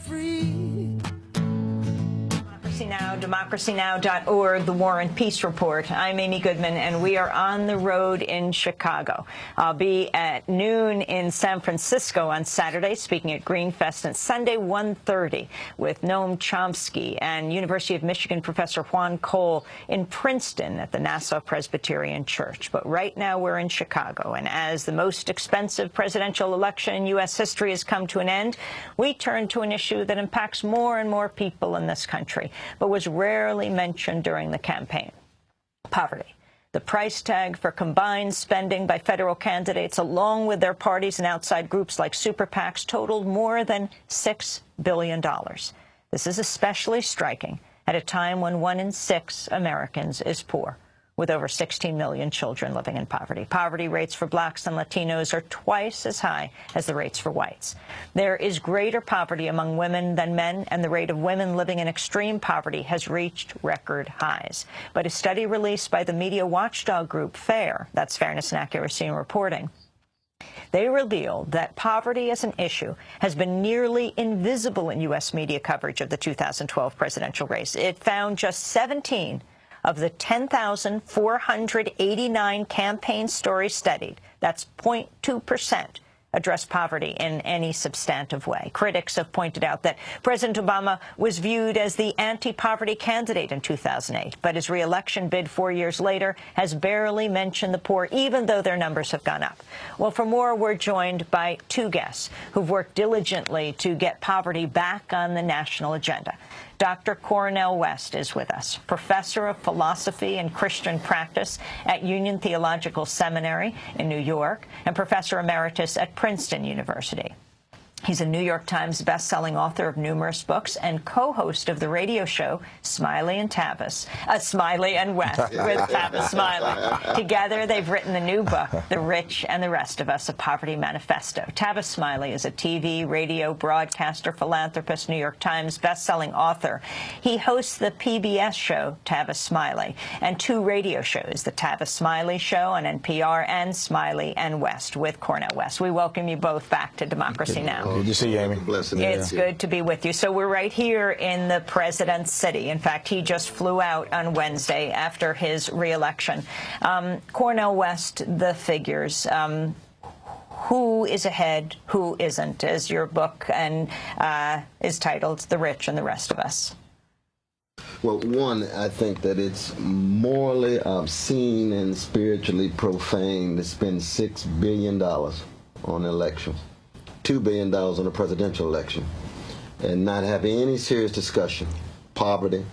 free. Now, democracynow.org, The War and Peace Report. I'm Amy Goodman, and we are on the road in Chicago. I'll be at noon in San Francisco on Saturday, speaking at Greenfest, and Sunday 1:30 with Noam Chomsky and University of Michigan professor Juan Cole in Princeton at the Nassau Presbyterian Church. But right now we're in Chicago, and as the most expensive presidential election in U.S. history has come to an end, we turn to an issue that impacts more and more people in this country, but was rarely mentioned during the campaign: poverty. The price tag for combined spending by federal candidates, along with their parties and outside groups like super PACs, totaled more than $6 billion. This is especially striking at a time when 1 in 6 Americans is poor, with over 16 million children living in poverty. Poverty rates for blacks and Latinos are twice as high as the rates for whites. There is greater poverty among women than men, and the rate of women living in extreme poverty has reached record highs. But a study released by the media watchdog group FAIR, that's Fairness and Accuracy in Reporting, they revealed that poverty as an issue has been nearly invisible in U.S. media coverage of the 2012 presidential race. It found just 17 of the 10,489 campaign stories studied, that's 0.2%, address poverty in any substantive way. Critics have pointed out that President Obama was viewed as the anti-poverty candidate in 2008, but his re-election bid 4 years later has barely mentioned the poor, even though their numbers have gone up. Well, for more, we're joined by two guests who've worked diligently to get poverty back on the national agenda. Dr. Cornel West is with us, professor of philosophy and Christian practice at Union Theological Seminary in New York and professor emeritus at Princeton University. He's a New York Times bestselling author of numerous books and co-host of the radio show Smiley and West with Tavis Smiley. Together, they've written the new book, The Rich and the Rest of Us, a Poverty Manifesto. Tavis Smiley is a TV, radio, broadcaster, philanthropist, New York Times bestselling author. He hosts the PBS show Tavis Smiley and two radio shows, The Tavis Smiley Show on NPR and Smiley and West with Cornel West. We welcome you both back to Democracy Now! Good to see you, Amy. It's good to be with you. So we're right here in the president's city. In fact, he just flew out on Wednesday after his re-election. Cornel West, the figures. Who is ahead, who isn't, as your book is titled, The Rich and the Rest of Us? Well, one, I think that it's morally obscene and spiritually profane to spend $6 billion on elections. $2 billion on a presidential election and not have any serious discussion. Poverty,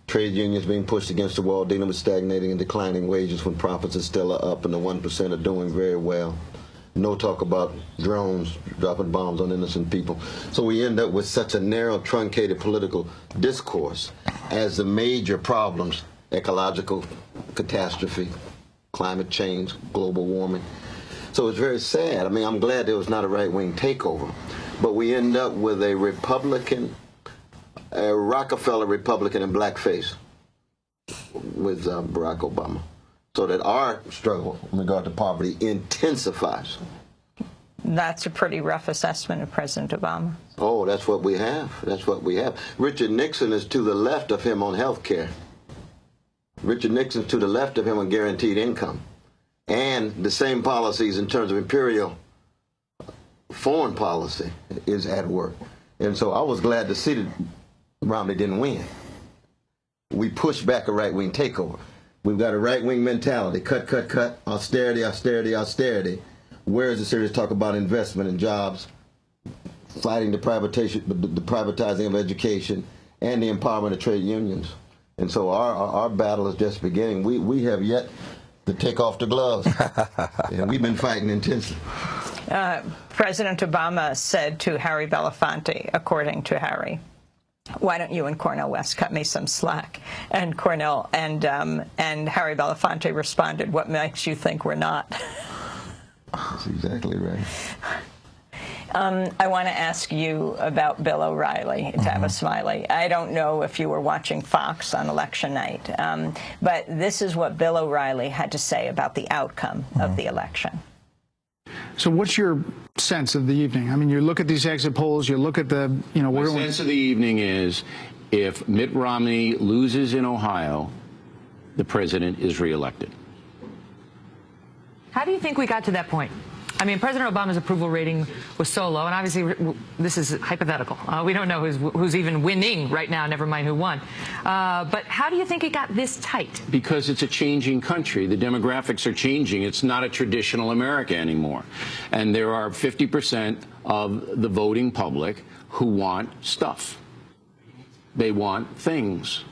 trade unions being pushed against the wall, dealing with stagnating and declining wages when profits are still up and the 1% are doing very well. No talk about drones dropping bombs on innocent people. So we end up with such a narrow, truncated political discourse as the major problems: ecological catastrophe, climate change, global warming. So it's very sad. I mean, I'm glad there was not a right-wing takeover, but we end up with a Republican, a Rockefeller Republican in blackface with Barack Obama, so that our struggle in regard to poverty intensifies. That's a pretty rough assessment of President Obama. Oh, that's what we have. That's what we have. Richard Nixon is to the left of him on health care. Richard Nixon's to the left of him on guaranteed income. And the same policies in terms of imperial foreign policy is at work. And so I was glad to see that Romney didn't win. We pushed back a right-wing takeover. We've got a right-wing mentality: cut, cut, cut, austerity, austerity, austerity. Where is the serious talk about investment and jobs, fighting the privatizing of education, and the empowerment of trade unions? And so our battle is just beginning. We have yet to take off the gloves. And we've been fighting intensely. President Obama said to Harry Belafonte, according to Harry, "Why don't you and Cornel West cut me some slack?" And Cornel and Harry Belafonte responded, "What makes you think we're not?" That's exactly right. I want to ask you about Bill O'Reilly, Tavis Smiley. I don't know if you were watching Fox on election night, but this is what Bill O'Reilly had to say about the outcome of the election. So what's your sense of the evening? I mean, you look at these exit polls, you look at the, you know, my sense of the evening is if Mitt Romney loses in Ohio, the president is reelected. How do you think we got to that point? I mean, President Obama's approval rating was so low, and obviously this is hypothetical. We don't know who's even winning right now, never mind who won. But how do you think it got this tight? Because it's a changing country. The demographics are changing. It's not a traditional America anymore. And there are 50% of the voting public who want stuff. They want things.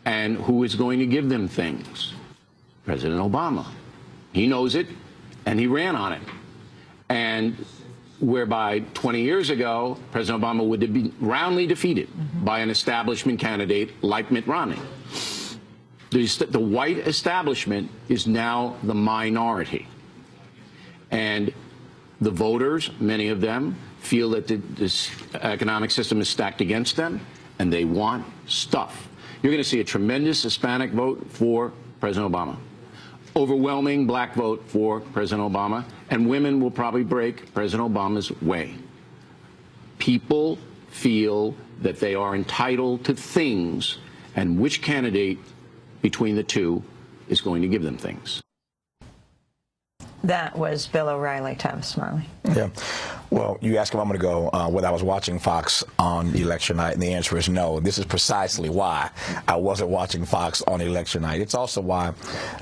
And who is going to give them things? President Obama. He knows it, and he ran on it. And whereby 20 years ago, President Obama would have been roundly defeated by an establishment candidate like Mitt Romney. The white establishment is now the minority. And the voters, many of them, feel that this economic system is stacked against them, and they want stuff. You're going to see a tremendous Hispanic vote for President Obama. Overwhelming black vote for President Obama, and women will probably break President Obama's way. People feel that they are entitled to things, and which candidate between the two is going to give them things. That was Bill O'Reilly, Tavis Smiley. Yeah. Well, you asked a moment ago whether I was watching Fox on election night, and the answer is no. This is precisely why I wasn't watching Fox on election night. It's also why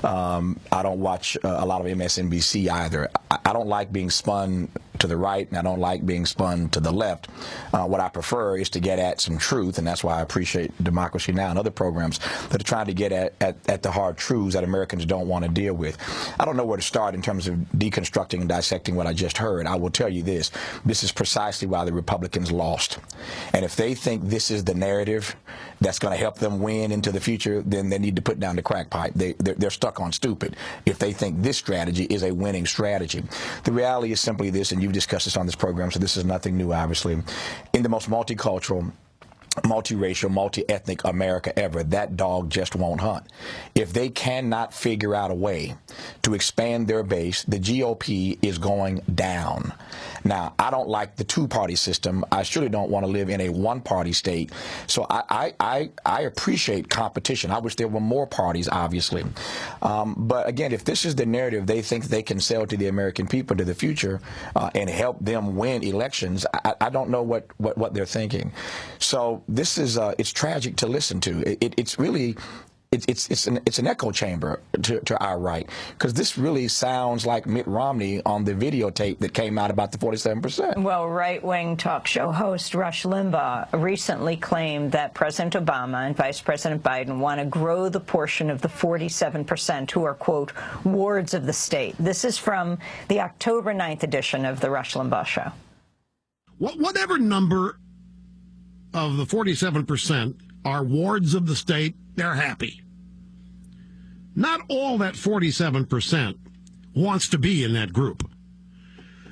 I don't watch a lot of MSNBC either. I don't like being spun to the right, and I don't like being spun to the left. What I prefer is to get at some truth, and that's why I appreciate Democracy Now! And other programs that are trying to get at the hard truths that Americans don't want to deal with. I don't know where to start in terms of deconstructing and dissecting what I just heard. I will tell you this. This is precisely why the Republicans lost. And if they think this is the narrative that's going to help them win into the future, then they need to put down the crack pipe. They're stuck on stupid if they think this strategy is a winning strategy. The reality is simply this, and you've discussed this on this program, so this is nothing new, obviously. In the most multicultural, multiracial, multi-ethnic America ever, that dog just won't hunt. If they cannot figure out a way to expand their base, the GOP is going down. Now, I don't like the two-party system. I surely don't want to live in a one-party state. So I appreciate competition. I wish there were more parties, obviously. But again, if this is the narrative they think they can sell to the American people into the future and help them win elections, I don't know what they're thinking. So this is it's tragic to listen to. It's really it's an echo chamber to our right, because this really sounds like Mitt Romney on the videotape that came out about the 47%. Well, right-wing talk show host Rush Limbaugh recently claimed that President Obama and Vice President Biden want to grow the portion of the 47% who are, quote, wards of the state. This is from the October 9th edition of the Rush Limbaugh Show. Whatever number of the 47% are wards of the state, they're happy. Not all that 47% wants to be in that group.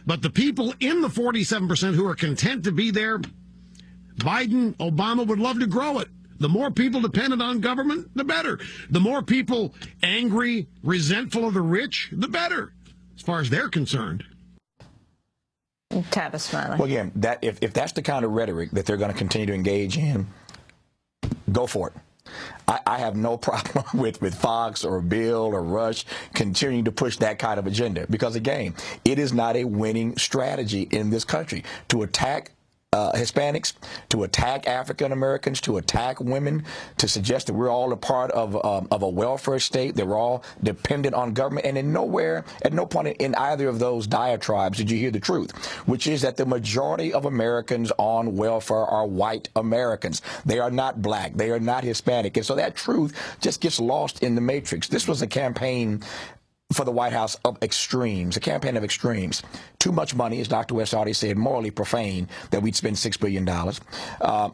But the people in the 47% who are content to be there, Biden, Obama would love to grow it. The more people dependent on government, the better. The more people angry, resentful of the rich, the better, as far as they're concerned. Tavis Smiley. Well, again, if that's the kind of rhetoric that they're going to continue to engage in, go for it. I have no problem with Fox or Bill or Rush continuing to push that kind of agenda, because, again, it is not a winning strategy in this country to attack Hispanics, to attack African Americans, to attack women, to suggest that we're all a part of a welfare state, that we're all dependent on government. And at no point in either of those diatribes did you hear the truth, which is that the majority of Americans on welfare are white Americans. They are not black. They are not Hispanic. And so that truth just gets lost in the matrix. This was a campaign for the White House of extremes, a campaign of extremes. Too much money, as Dr. West already said, morally profane that we'd spend $6 billion.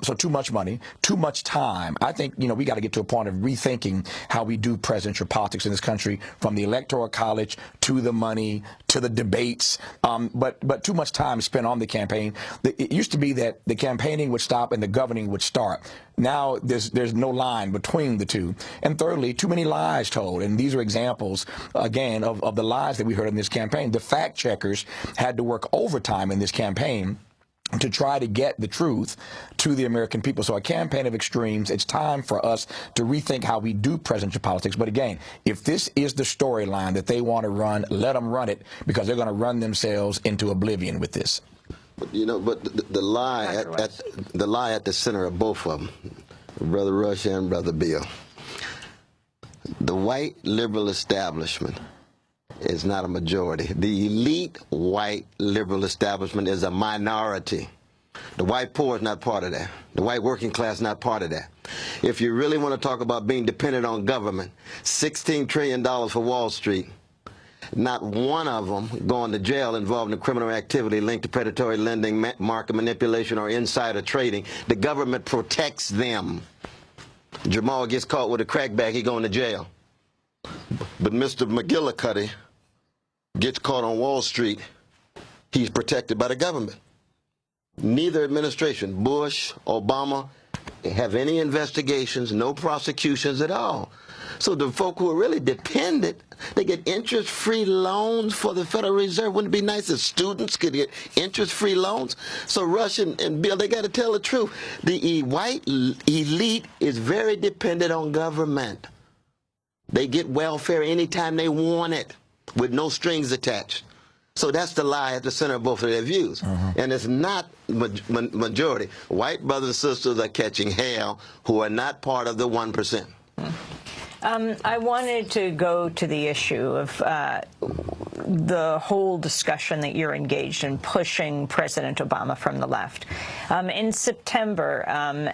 So too much money, too much time. I think, we got to get to a point of rethinking how we do presidential politics in this country, from the Electoral College to the money to the debates, but too much time spent on the campaign. It used to be that the campaigning would stop and the governing would start. Now there's no line between the two. And thirdly, too many lies told. And these are examples, again, of the lies that we heard in this campaign. The fact checkers had to work overtime in this campaign to try to get the truth to the American people. So a campaign of extremes, it's time for us to rethink how we do presidential politics. But again, if this is the storyline that they want to run, let them run it, because they're going to run themselves into oblivion with this. You know, but the lie at the center of both of them, Brother Rush and Brother Bill, the white liberal establishment is not a majority. The elite white liberal establishment is a minority. The white poor is not part of that. The white working class is not part of that. If you really want to talk about being dependent on government, $16 trillion for Wall Street, not one of them going to jail involved in criminal activity linked to predatory lending, market manipulation, or insider trading. The government protects them. Jamal gets caught with a crackback, he going to jail. But Mr. McGillicuddy gets caught on Wall Street, he's protected by the government. Neither administration, Bush, Obama, have any investigations, no prosecutions at all. So the folk who are really dependent, they get interest-free loans for the Federal Reserve. Wouldn't it be nice if students could get interest-free loans? So Rush and Bill, they got to tell the truth. The white elite is very dependent on government. They get welfare anytime they want it, with no strings attached. So that's the lie at the center of both of their views. And it's not majority. White brothers and sisters are catching hell who are not part of the 1%. I wanted to go to the issue of the whole discussion that you're engaged in, pushing President Obama from the left. In September,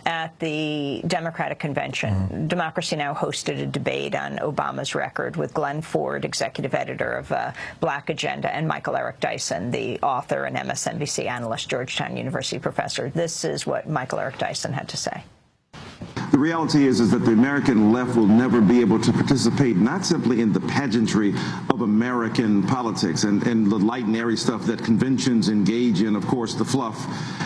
at the Democratic Convention, Democracy Now! Hosted a debate on Obama's record with Glenn Ford, executive editor of Black Agenda, and Michael Eric Dyson, the author and MSNBC analyst, Georgetown University professor. This is what Michael Eric Dyson had to say. The reality is that the American left will never be able to participate not simply in the pageantry of American politics and the light and airy stuff that conventions engage in. Of course, the fluff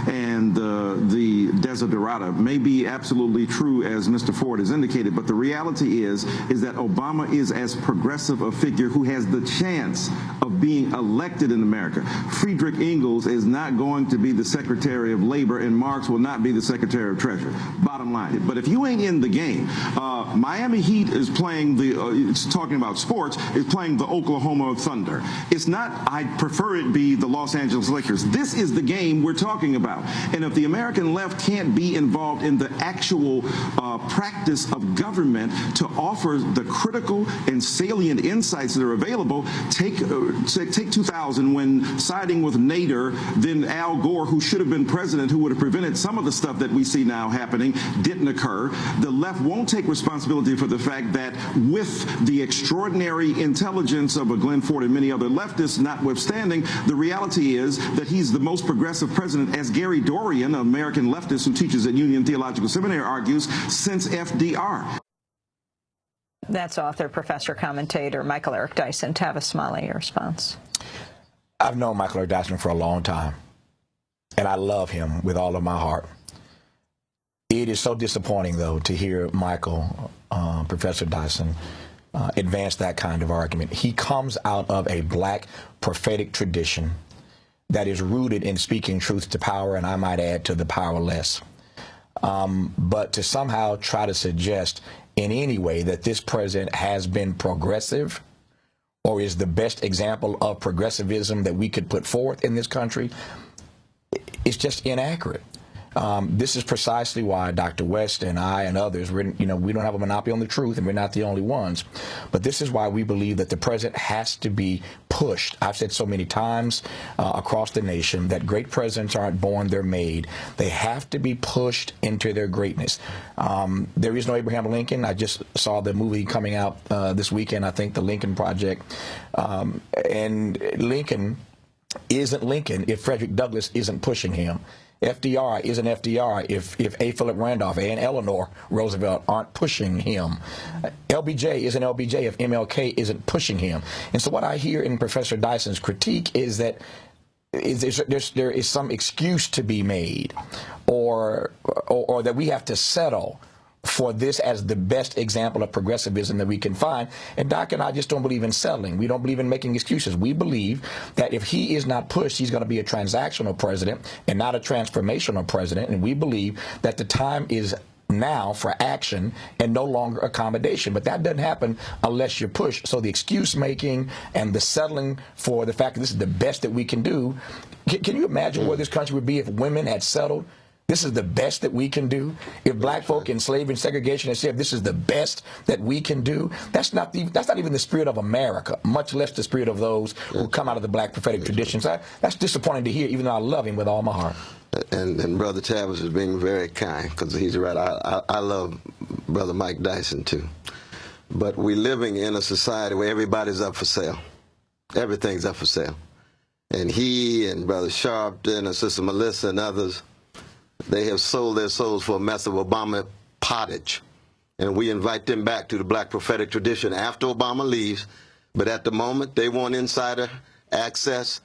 and the desiderata may be absolutely true, as Mr. Ford has indicated, but the reality is that Obama is as progressive a figure who has the chance of being elected in America. Friedrich Engels is not going to be the Secretary of Labor, and Marx will not be the Secretary of Treasury. Bottom line. But if you ain't in the game, Miami Heat is playing it's talking about sports, is playing the Oklahoma Thunder. It's not, I'd prefer it be the Los Angeles Lakers. This is the game we're talking about. And if the American left can't be involved in the actual practice of government to offer the critical and salient insights that are available, take 2000, when siding with Nader, then Al Gore, who should have been president, who would have prevented some of the stuff that we see now happening, didn't occur. The left won't take responsibility for the fact that, with the extraordinary intelligence of a Glenn Ford and many other leftists notwithstanding, the reality is that he's the most progressive president, as Gary Dorian, an American leftist who teaches at Union Theological Seminary, argues, since FDR. That's author, professor, commentator Michael Eric Dyson. Tavis Smiley, your response. I've known Michael Eric Dyson for a long time, and I love him with all of my heart. It is so disappointing, though, to hear Michael, Professor Dyson, advance that kind of argument. He comes out of a black prophetic tradition that is rooted in speaking truth to power, and I might add, to the powerless. But to somehow try to suggest in any way that this president has been progressive or is the best example of progressivism that we could put forth in this country, it's just inaccurate. This is precisely why Dr. West and I and others, we don't have a monopoly on the truth, and we're not the only ones. But this is why we believe that the president has to be pushed. I've said so many times across the nation that great presidents aren't born, they're made. They have to be pushed into their greatness. There is no Abraham Lincoln. I just saw the movie coming out this weekend, I think, The Lincoln Project. And Lincoln isn't Lincoln if Frederick Douglass isn't pushing him. FDR isn't FDR if A. Philip Randolph and Eleanor Roosevelt aren't pushing him. LBJ isn't LBJ if MLK isn't pushing him. And so what I hear in Professor Dyson's critique is that there is some excuse to be made, or or that we have to settle for this as the best example of progressivism that we can find. And Doc and I just don't believe in settling. We don't believe in making excuses. We believe that if he is not pushed, he's going to be a transactional president and not a transformational president. And we believe that the time is now for action and no longer accommodation. But that doesn't happen unless you're pushed. So the excuse making and the settling for the fact that this is the best that we can do. Can you imagine where this country would be if women had settled? This is the best that we can do. If black folk in slavery and segregation had said this is the best that we can do, that's not even the spirit of America, much less the spirit of those who come out of the black prophetic traditions. That's disappointing to hear, even though I love him with all my heart. And Brother Tavis is being very kind, because he's right. I love Brother Mike Dyson too. But we're living in a society where everybody's up for sale. Everything's up for sale. And he and Brother Sharpton and Sister Melissa and others, they have sold their souls for a mess of Obama pottage. And we invite them back to the black prophetic tradition after Obama leaves. But at the moment, they want insider access,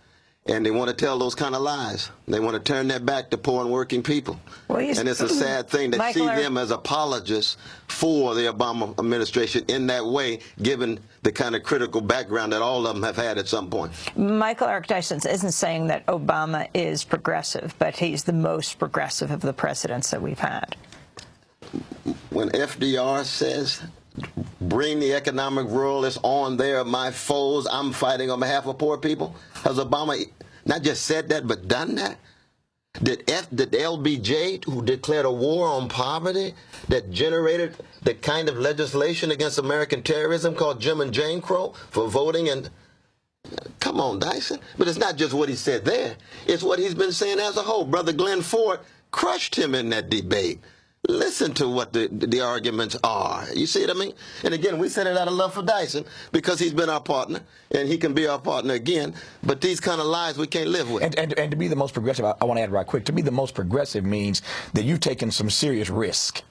and they want to tell those kind of lies. They want to turn their back to poor and working people. Well, and it's a sad thing to see them as apologists for the Obama administration in that way, given the kind of critical background that all of them have had at some point. Michael Eric Dyson isn't saying that Obama is progressive, but he's the most progressive of the presidents that we've had. When FDR says, bring the economic world, it's on there, my foes, I'm fighting on behalf of poor people, has Obama not just said that, but done that? Did LBJ, who declared a war on poverty, that generated the kind of legislation against American terrorism called Jim and Jane Crow for voting? And come on, Dyson. But it's not just what he said there. It's what he's been saying as a whole. Brother Glenn Ford crushed him in that debate. Listen to what the arguments are. You see what I mean? And again, we said it out of love for Dyson because he's been our partner, and he can be our partner again. But these kind of lies we can't live with. And to be the most progressive, I want to add right quick, to be the most progressive means that you've taken some serious risk.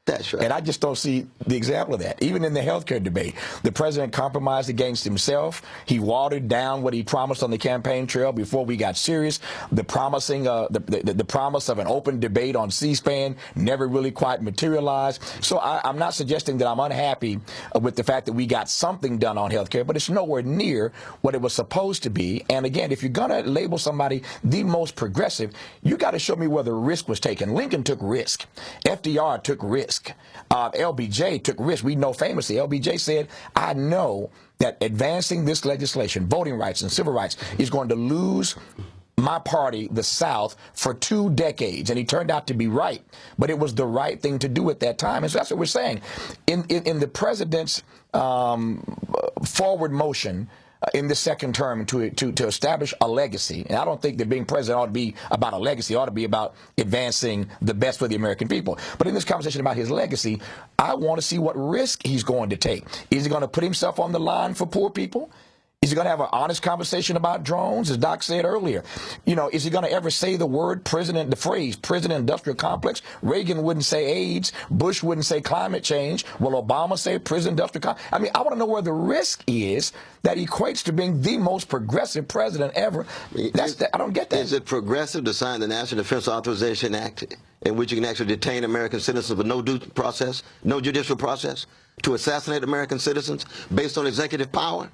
That's right. And I just don't see the example of that. Even in the healthcare debate, the president compromised against himself. He watered down what he promised on the campaign trail before we got serious. The promise of an open debate on C-SPAN never really quite materialized. So I'm not suggesting that I'm unhappy with the fact that we got something done on healthcare, but it's nowhere near what it was supposed to be. And again, if you're going to label somebody the most progressive, you got to show me where the risk was taken. Lincoln took risk. FDR took risk. LBJ took risk. We know famously, LBJ said, I know that advancing this legislation, voting rights and civil rights, is going to lose my party, the South, for 2 decades. And he turned out to be right. But it was the right thing to do at that time. And so that's what we're saying. In the president's forward motion in the second term to establish a legacy. And I don't think that being president ought to be about a legacy. It ought to be about advancing the best for the American people. But in this conversation about his legacy, I want to see what risk he's going to take. Is he going to put himself on the line for poor people? Is he going to have an honest conversation about drones, as Doc said earlier? You know, is he going to ever say the phrase prison industrial complex? Reagan wouldn't say AIDS. Bush wouldn't say climate change. Will Obama say prison industrial complex? I mean, I want to know where the risk is that equates to being the most progressive president ever. I don't get that. Is it progressive to sign the National Defense Authorization Act, in which you can actually detain American citizens with no due process, no judicial process, to assassinate American citizens based on executive power?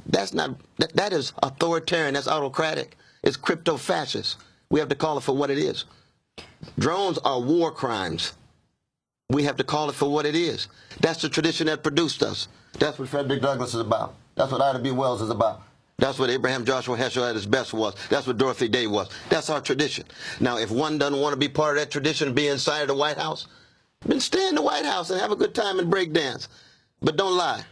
That is authoritarian. That's autocratic. It's crypto-fascist. We have to call it for what it is. Drones are war crimes. We have to call it for what it is. That's the tradition that produced us. That's what Frederick Douglass is about. That's what Ida B. Wells is about. That's what Abraham Joshua Heschel at his best was. That's what Dorothy Day was. That's our tradition. Now, if one doesn't want to be part of that tradition and be inside of the White House, then stay in the White House and have a good time and break dance. But don't lie.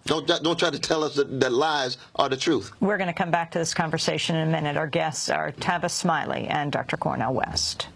Don't try to tell us that lies are the truth. We're going to come back to this conversation in a minute. Our guests are Tavis Smiley and Dr. Cornel West.